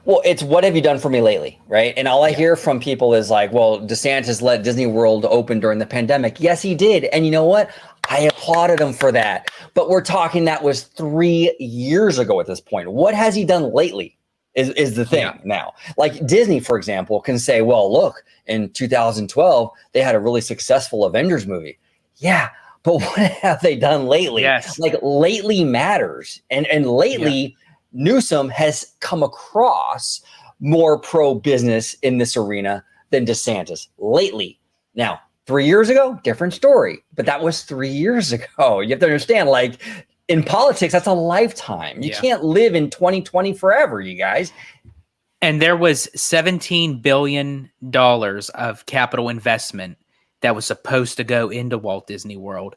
S1: Well, it's what have you done for me lately, right? And all I hear from people is like, well, DeSantis let Disney World open during the pandemic. Yes, he did. And you know what? I applauded him for that. But we're talking that was 3 years ago at this point. What has he done lately is the thing now. Like Disney, for example, can say, well, look, in 2012, they had a really successful Avengers movie. Yeah, but what have they done lately?
S2: Yes.
S1: Like lately matters. And lately, Newsom has come across more pro-business in this arena than DeSantis lately. Now, 3 years ago, different story, but that was 3 years ago. You have to understand, like, in politics, that's a lifetime. You can't live in 2020 forever, you guys.
S2: And there was $17 billion of capital investment that was supposed to go into Walt Disney World,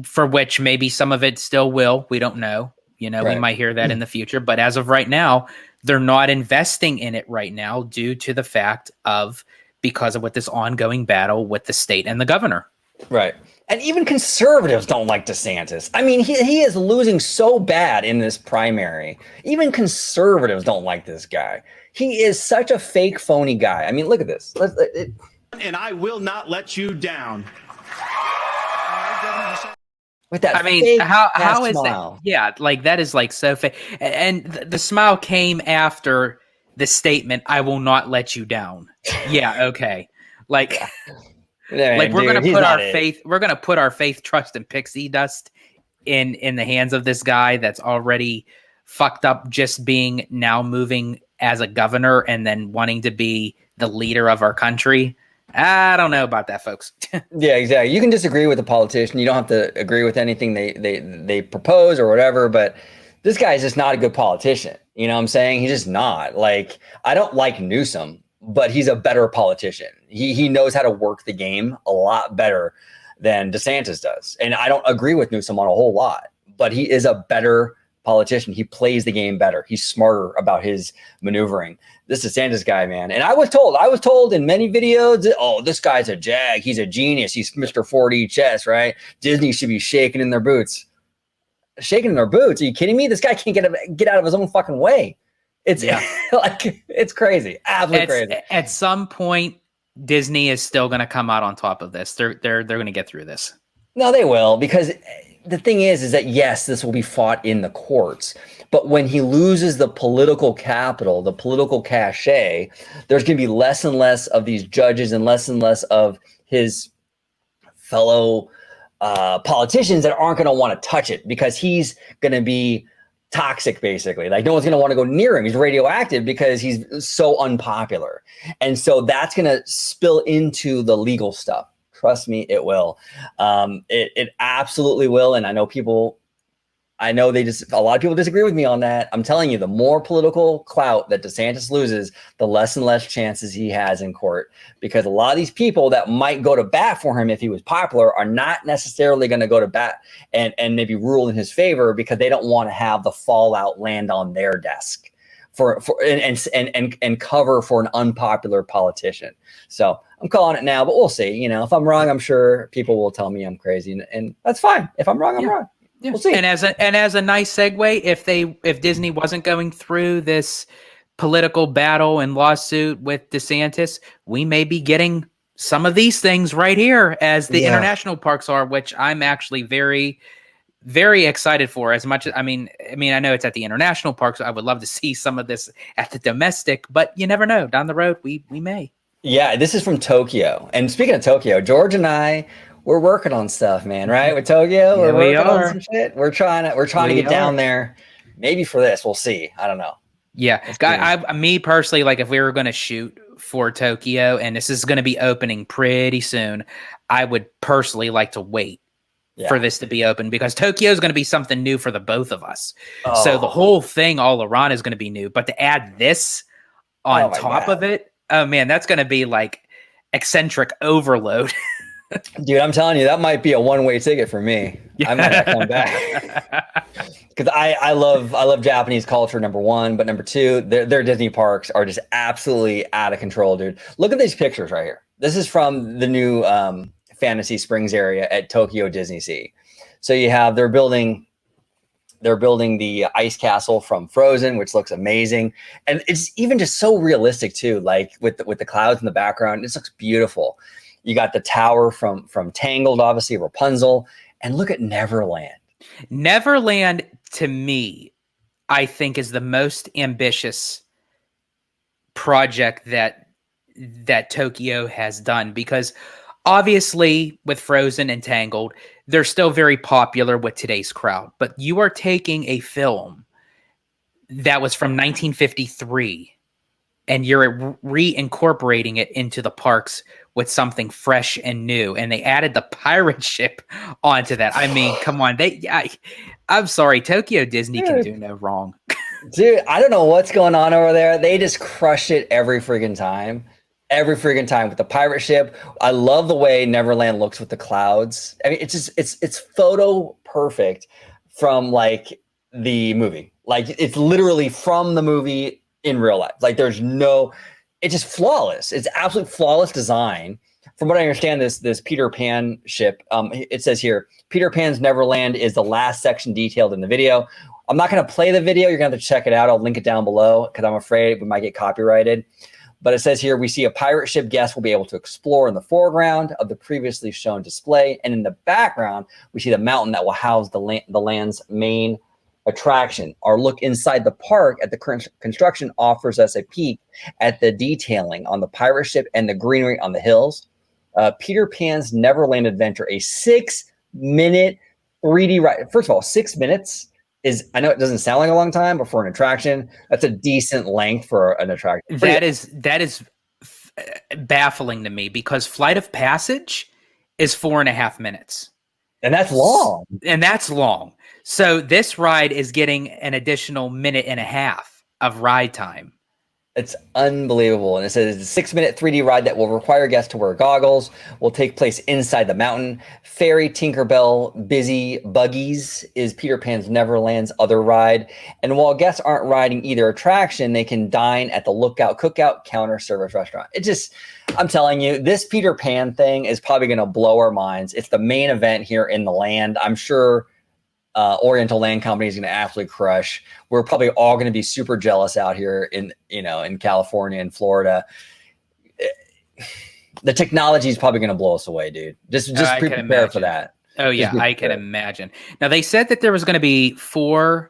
S2: for which maybe some of it still will. We don't know. You know, we might hear that in the future. But as of right now, they're not investing in it right now due to the fact of because of what this ongoing battle with the state and the governor.
S1: Right. And even conservatives don't like DeSantis. I mean, he is losing so bad in this primary. Even conservatives don't like this guy. He is such a fake, phony guy. I mean, look at this.
S3: And I will not let you down.
S1: With that,
S2: I mean, how is
S1: smile.
S2: that? Yeah, like that is like so fake. And the smile came after the statement, "I will not let you down." Yeah, okay. Like, like we're gonna put our faith, trust, and pixie dust in the hands of this guy that's already fucked up, just being now moving as a governor and then wanting to be the leader of our country. I don't know about that, folks.
S1: Yeah, exactly. You can disagree with a politician. You don't have to agree with anything they propose or whatever, but this guy is just not a good politician. You know what I'm saying? He's just not. Like, I don't like Newsom, but he's a better politician. He knows how to work the game a lot better than DeSantis does. And I don't agree with Newsom on a whole lot, but he is a better politician. He plays the game better. He's smarter about his maneuvering. This DeSantis guy, man. And I was told in many videos, oh, this guy's a jag. He's a genius. He's Mr. 4D chess, right? Disney should be shaking in their boots. Shaking in their boots? Are you kidding me? This guy can't get out of his own fucking way. It's like, it's crazy. Absolutely crazy.
S2: At some point, Disney is still going to come out on top of this. They're going to get through this. No,
S1: they will, because the thing is that yes, this will be fought in the courts, but when he loses the political capital, the political cachet, there's going to be less and less of these judges and less of his fellow politicians that aren't going to want to touch it, because he's going to be toxic, basically. Like, no one's going to want to go near him. He's radioactive because he's so unpopular. And so that's going to spill into the legal stuff. Trust me, it will. It absolutely will. And I know a lot of people disagree with me on that. I'm telling you, the more political clout that DeSantis loses, the less and less chances he has in court, because a lot of these people that might go to bat for him if he was popular are not necessarily going to go to bat and maybe rule in his favor, because they don't want to have the fallout land on their desk and cover for an unpopular politician. So I'm calling it now, but we'll see. You know, if I'm wrong, I'm sure people will tell me I'm crazy, and that's fine. If I'm wrong, I'm wrong.
S2: Yeah.
S1: We'll see.
S2: And as a nice segue, if Disney wasn't going through this political battle and lawsuit with DeSantis, we may be getting some of these things right here as the international parks are, which I'm actually very, very excited for. As much as I mean, I know it's at the international parks. I would love to see some of this at the domestic, but you never know. Down the road, we may.
S1: Yeah, this is from Tokyo. And speaking of Tokyo, George and I, we're working on stuff, man, right? With Tokyo, we're working on some shit. We're trying to get down there. Maybe for this, we'll see. I don't know.
S2: Yeah, me personally, like if we were going to shoot for Tokyo, and this is going to be opening pretty soon, I would personally like to wait for this to be open, because Tokyo is going to be something new for the both of us. Oh. So the whole thing all around is going to be new, but to add this on top of it, oh man, that's going to be like eccentric overload.
S1: Dude, I'm telling you, that might be a one-way ticket for me. I might not come back, because I love Japanese culture, number one, but number two, their Disney parks are just absolutely out of control, dude. Look at these pictures right here. This is from the new Fantasy Springs area at Tokyo DisneySea. So you have they're building the ice castle from Frozen, which looks amazing, and it's even just so realistic too. Like with the clouds in the background, this looks beautiful. You got the tower from Tangled, obviously Rapunzel, and look at Neverland.
S2: Neverland, to me, I think is the most ambitious project that Tokyo has done, because obviously with Frozen and Tangled, they're still very popular with today's crowd. But you are taking a film that was from 1953 and you're reincorporating it into the parks with something fresh and new. And they added the pirate ship onto that. I mean, come on. I'm sorry. Tokyo Disney can do no wrong.
S1: Dude, I don't know what's going on over there. They just crush it every freaking time. Every freaking time with the pirate ship. I love the way Neverland looks with the clouds. I mean, it's photo perfect from like the movie. Like it's literally from the movie in real life. Like it's just flawless. It's absolute flawless design. From what I understand, this Peter Pan ship, it says here, Peter Pan's Neverland is the last section detailed in the video. I'm not going to play the video. You're going to have to check it out. I'll link it down below because I'm afraid we might get copyrighted. But it says here, we see a pirate ship guest will be able to explore in the foreground of the previously shown display. And in the background, we see the mountain that will house the land's main attraction. Our look inside the park at the current construction offers us a peek at the detailing on the pirate ship and the greenery on the hills. Peter Pan's Neverland Adventure, a 6-minute 3D ride. First of all, 6 minutes is, I know it doesn't sound like a long time, but for an attraction, that's a decent length for an attraction.
S2: That is baffling to me, because Flight of Passage is 4.5 minutes.
S1: And that's long.
S2: So this ride is getting an additional 1.5 minutes of ride time.
S1: It's unbelievable. And it says it's a 6-minute 3D ride that will require guests to wear goggles, will take place inside the mountain. Fairy Tinkerbell Busy Buggies is Peter Pan's Neverland's other ride. And while guests aren't riding either attraction, they can dine at the Lookout Cookout counter service restaurant. It just, I'm telling you, this Peter Pan thing is probably going to blow our minds. It's the main event here in the land. I'm sure Oriental Land Company is going to absolutely crush. We're probably all going to be super jealous out here in California and Florida. The technology is probably going to blow us away, dude. Just prepare for that.
S2: Oh yeah, I can imagine. Now they said that there was going to be 4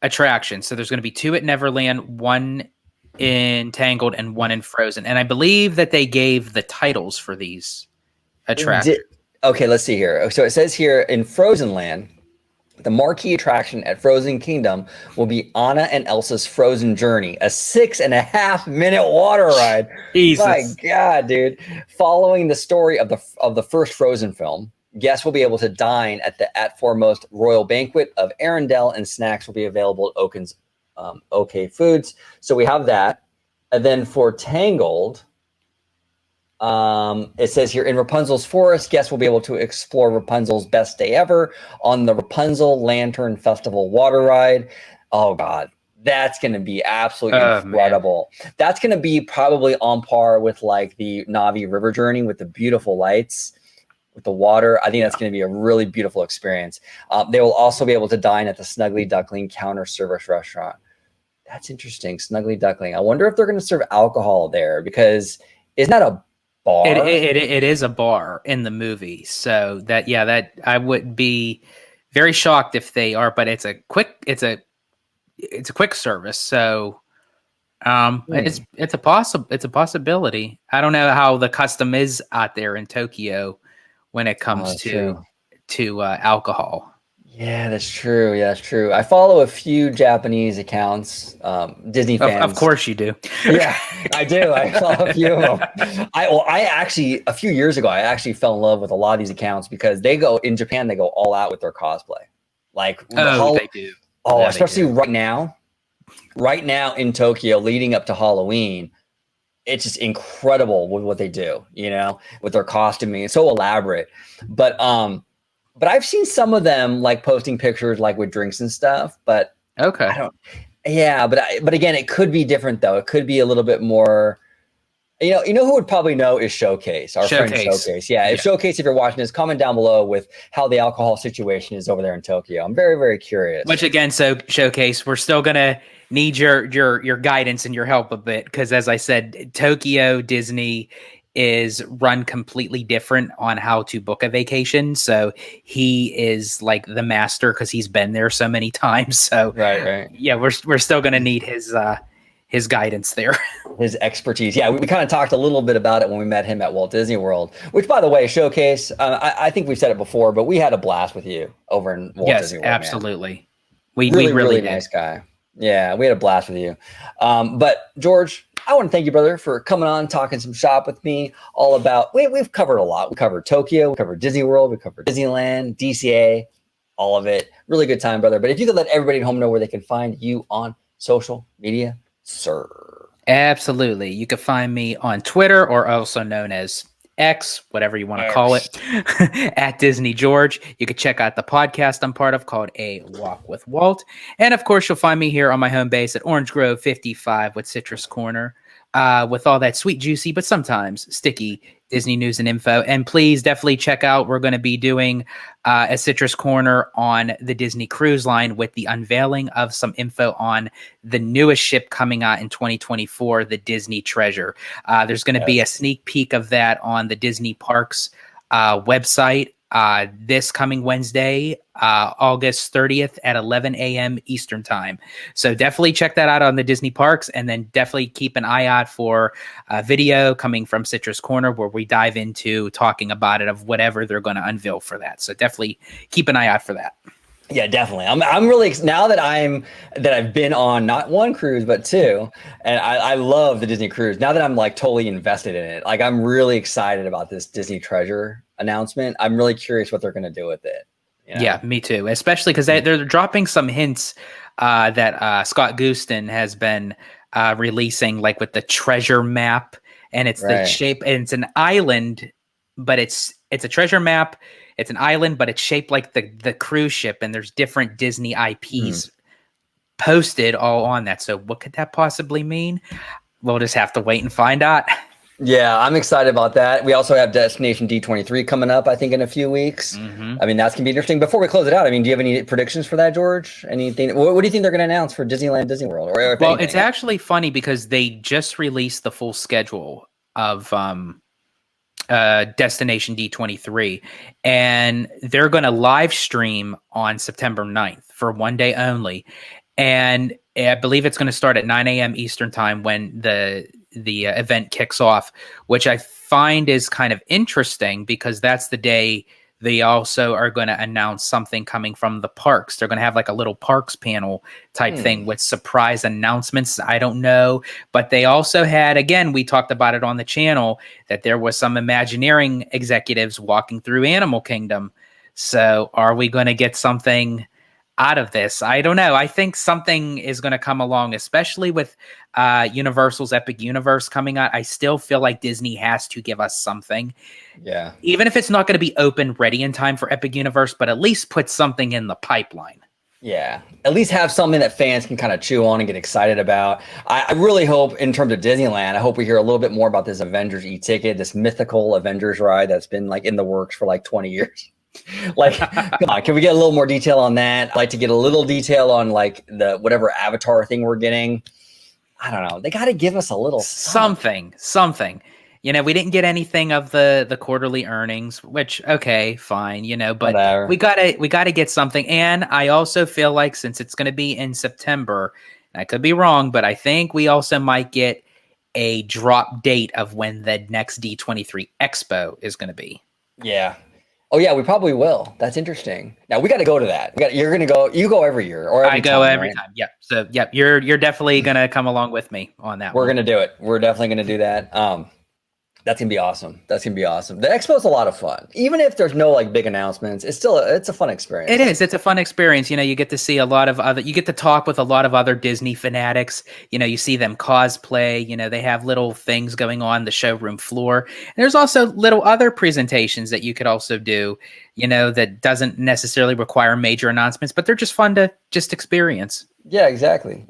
S2: attractions. So there's going to be 2 at Neverland, 1 in Tangled, and 1 in Frozen. And I believe that they gave the titles for these attractions.
S1: Okay, let's see here. So it says here in Frozen Land, the marquee attraction at Frozen Kingdom will be Anna and Elsa's Frozen Journey, a 6.5-minute water ride.
S2: Jesus.
S1: My God, dude! Following the story of the first Frozen film, guests will be able to dine at the At Foremost Royal Banquet of Arendelle, and snacks will be available at Oaken's OK Foods. So we have that, and then for Tangled. It says here in Rapunzel's Forest, guests will be able to explore Rapunzel's Best Day Ever on the Rapunzel Lantern Festival water ride. Oh God, that's going to be absolutely incredible. Man. That's going to be probably on par with like the Navi River Journey with the beautiful lights with the water. I think that's going to be a really beautiful experience. They will also be able to dine at the Snuggly Duckling counter service restaurant. That's interesting. Snuggly Duckling. I wonder if they're going to serve alcohol there, because isn't that a bar?
S2: It is a bar in the movie, so that I would be very shocked if they are, but it's a quick service, so it's a possibility. I don't know how the custom is out there in Tokyo when it comes to alcohol.
S1: Yeah, that's true. Yeah, that's true. I follow a few Japanese accounts, Disney fans.
S2: Of course you do.
S1: Yeah, I do. I follow a few of them. I actually, a few years ago, I actually fell in love with a lot of these accounts because they go in Japan, they go all out with their cosplay. Like,
S2: they do.
S1: Oh, yeah, especially right now in Tokyo, leading up to Halloween, it's just incredible with what they do, with their costuming. It's so elaborate. But I've seen some of them like posting pictures like with drinks and stuff, but
S2: okay.
S1: But again, it could be different though. It could be a little bit more, who would probably know is Showcase, our friend Showcase. Yeah. If Showcase, if you're watching this, comment down below with how the alcohol situation is over there in Tokyo. I'm very, very curious.
S2: Which again, so Showcase, we're still going to need your guidance and your help a bit. Cause as I said, Tokyo Disney is run completely different on how to book a vacation. So he is like the master because he's been there so many times. So
S1: right.
S2: Yeah, we're still going to need his guidance there.
S1: His expertise. Yeah, we kind of talked a little bit about it when we met him at Walt Disney World, which by the way, Showcase, I think we've said it before, but we had a blast with you over in Walt Disney World.
S2: Yes, absolutely.
S1: Man.
S2: We
S1: really
S2: did.
S1: Nice guy. Yeah, we had a blast with you. But George, I want to thank you, brother, for coming on, talking some shop with me, all about, we've covered a lot. We covered Tokyo, we covered Disney World, we covered Disneyland, DCA, all of it. Really good time, brother. But if you could let everybody at home know where they can find you on social media, sir.
S2: Absolutely. You can find me on Twitter, or also known as X, whatever you want to call it, at Disney George. You can check out the podcast I'm part of called A Walk with Walt. And of course, you'll find me here on my home base at Orange Grove 55 with Citrus Corner, with all that sweet, juicy, but sometimes sticky Disney news and info. And please definitely check out, we're going to be doing a Citrus Corner on the Disney Cruise Line with the unveiling of some info on the newest ship coming out in 2024, the Disney Treasure. There's going to be a sneak peek of that on the Disney Parks website this coming Wednesday, August 30th at 11 a.m. Eastern time. So definitely check that out on the Disney Parks, and then definitely keep an eye out for a video coming from Citrus Corner where we dive into talking about it, of whatever they're going to unveil for that. So definitely keep an eye out for that.
S1: Yeah, definitely. I'm really, now that I've been on not one cruise but two, and I love the Disney cruise. Now that I'm like totally invested in it, like I'm really excited about this Disney Treasure announcement. I'm really curious what they're going to do with it. You know?
S2: Yeah, me too. Especially because they're dropping some hints that Scott Gustin has been releasing, like with the treasure map, and it's the shape, and it's an island, but it's a treasure map. It's an island, but it's shaped like the cruise ship, and there's different Disney IPs posted all on that. So what could that possibly mean? We'll just have to wait and find out.
S1: Yeah, I'm excited about that. We also have Destination D23 coming up, I think, in a few weeks. I mean, that's going to be interesting. Before we close it out, I mean, do you have any predictions for that, George? Anything? What do you think they're going to announce for Disneyland, Disney World? Or if anything?
S2: It's actually funny because they just released the full schedule of Destination D23, and they're going to live stream on September 9th for one day only. And I believe it's going to start at 9 a.m. Eastern time when the event kicks off, which I find is kind of interesting because that's the day they also are going to announce something coming from the parks. They're going to have like a little parks panel type thing with surprise announcements. I don't know, but they also had, again, we talked about it on the channel, that there was some Imagineering executives walking through Animal Kingdom. So are we going to get something out of this? I don't know. I think something is going to come along, especially with Universal's Epic Universe coming out. I still feel like Disney has to give us something.
S1: Yeah. Even
S2: if it's not going to be open ready in time for Epic Universe, but at least put something in the pipeline.
S1: Yeah. At least have something that fans can kind of chew on and get excited about. I really hope, in terms of Disneyland, I hope we hear a little bit more about this Avengers e-ticket, this mythical Avengers ride that's been like in the works for like 20 years. Like, come on, can we get a little more detail on that? I'd like to get a little detail on like the whatever Avatar thing we're getting. I don't know. They got to give us a little
S2: something. You know, we didn't get anything of the quarterly earnings, which, okay, fine, you know, but whatever. we gotta get something. And I also feel like since it's going to be in September, and I could be wrong, but I think we also might get a drop date of when the next D23 Expo is going to be.
S1: Yeah. Oh yeah, we probably will. That's interesting. Now we got to go to that. You're going to go. You go every year, or every
S2: I go
S1: time,
S2: every time. Yep. So yep, you're definitely going to come along with me on that.
S1: We're going to do it. We're definitely going to do that. That's going to be awesome. That's going to be awesome. The expo is a lot of fun. Even if there's no like big announcements, it's still it's a fun experience.
S2: It is. It's a fun experience. You know, you get to see a lot of you get to talk with a lot of other Disney fanatics. You know, you see them cosplay. You know, they have little things going on the showroom floor. And there's also little other presentations that you could also do, you know, that doesn't necessarily require major announcements, but they're just fun to just experience.
S1: Yeah, exactly.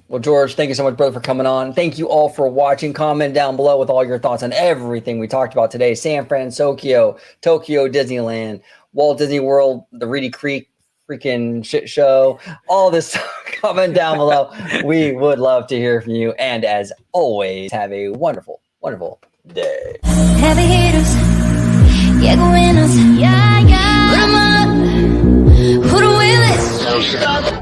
S1: Well, George, thank you so much, brother, for coming on. Thank you all for watching. Comment down below with all your thoughts on everything we talked about today. San Fransokyo, Tokyo Disneyland, Walt Disney World, the Reedy Creek freaking shit show, all this. Comment down below. We would love to hear from you. And as always, have a wonderful, wonderful day.
S4: Heavy hitters, yeah, go winners, yeah. Put 'em up, who the will is?